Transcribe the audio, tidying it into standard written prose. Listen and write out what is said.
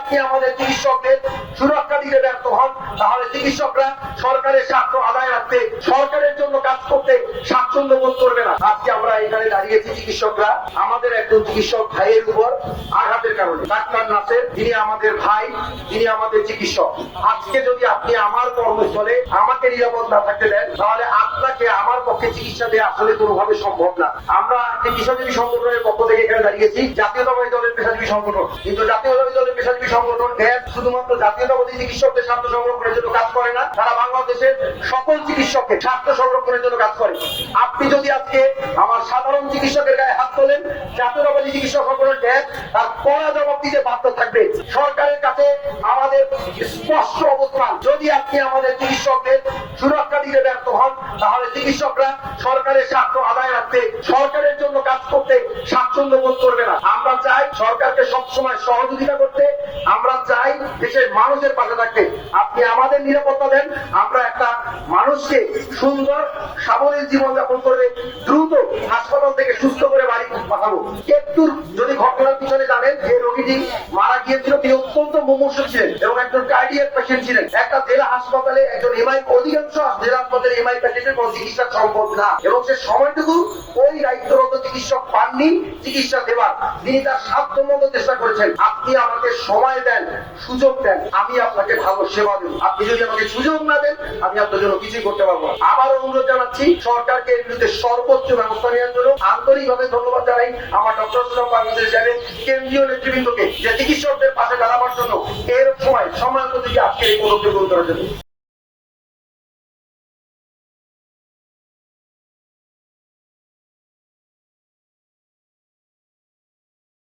আপনি আমাদের চিকিৎসকদের সুরক্ষা দিতে ব্যর্থ হন, তাহলে চিকিৎসকরা সরকারের স্বার্থ আদায় রাখতে, সরকারের জন্য কাজ করতে স্বাচ্ছন্দ্য বোধ করবে না। আজকে আমরা এখানে দাঁড়িয়েছি চিকিৎসকরা আমাদের একজন চিকিৎসক ভাইয়ের উপর আঘাতের কারণে। ডাক্তার নাসের, যিনি আমাদের ভাই, তিনি আমাদের চিকিৎসক। আজকে যদি আপনি আমার কর্মস্থলে আমাকে নিরাপদ না থাকতে দেন, তাহলে আপনাকে আমার পক্ষে চিকিৎসা দেওয়া আসলে কোনোভাবে সম্ভব না। আমরা পেশাজীবী সংগঠনের পক্ষ থেকে এখানে দাঁড়িয়েছি, জাতীয়তাবাদী দলের পেশাজীবী সংগঠন, কিন্তু জাতীয়তাবাদী দলের পেশাজীবী সংগঠন ড্যাব শুধুমাত্র জাতীয়তাবাদী চিকিৎসকদের স্বার্থ সংরক্ষণের জন্য কাজ করে না, তারা বাংলাদেশের সকল চিকিৎসকের স্বার্থ সংরক্ষণের জন্য কাজ করে। আপনি যদি আজকে আমার সাধারণ চিকিৎসকের গায়ে হাত তোলেন, জাতীয়তাবাদী চিকিৎসক সংগঠন ড্যাব তার কড়া জবাব দিতে বাধ্য থাকবে। সরকারের কাছে আমাদের স্পষ্ট অবস্থান, যদি আপনি আমাদের চিকিৎসকদের সুরক্ষা দিতে ব্যর্থ হন, তাহলে চিকিৎসকরা সরকারের স্বার্থ আদায় রাখতে, সরকারের জন্য কাজ করতে স্বাচ্ছন্দ্য বোধ করবে না। আমরা চাই সরকারকে সবসময় সহযোগিতা করতে, আমরা চাই দেশের মানুষের পাশে থাকতে। আপনি আমাদের নিরাপত্তা দেন, আমরা একটা মানুষকে সুন্দর সাবলীল জীবনযাপন করে দ্রুত হাসপাতাল থেকে সুস্থ করে বাড়ি পাঠাবো। একটুর যদি ঘটনার পিছনে জানেন, যে রোগীটি মারা গিয়েছিল তিনি অত্যন্ত মুমূর্ষু ছিলেন এবং একজন কার্ডিয়াক পেশেন্ট ছিলেন। একটা জেলা হাসপাতালে একজন এমআই, অধিকাংশ জেলা হাসপাতালে এমআই পেশেন্টের কোন চিকিৎসা সম্ভব না, এবং সে সময়টুকু ওই দায়িত্বরত চিকিৎসক পাননি চিকিৎসা দেওয়ার। তিনি তার সাধ্যমতো চেষ্টা করেছেন। আপনি আমাকে সময় দেন, সুযোগ দেন, আমি আপনাকে ভালো সেবা দেব। আপনি যদি আমাকে সুযোগ না দেন, আমি আপনার জন্য কিছুই করতে পারবো না। আবার অনুরোধ জানাচ্ছি সরকারকে এর বিরুদ্ধে সর্বোচ্চ ব্যবস্থা নেওয়ার জন্য। আন্তরিকভাবে ধন্যবাদ জানাই আমার ডক্টর বাংলাদেশ ল্যাবের কেন্দ্রীয় নেতৃবৃন্দকে, যে চিকিৎসকদের পাশে দাঁড়াবার জন্য এর সময় মতো আজকের এই পদক্ষেপ গ্রহণ করার জন্য।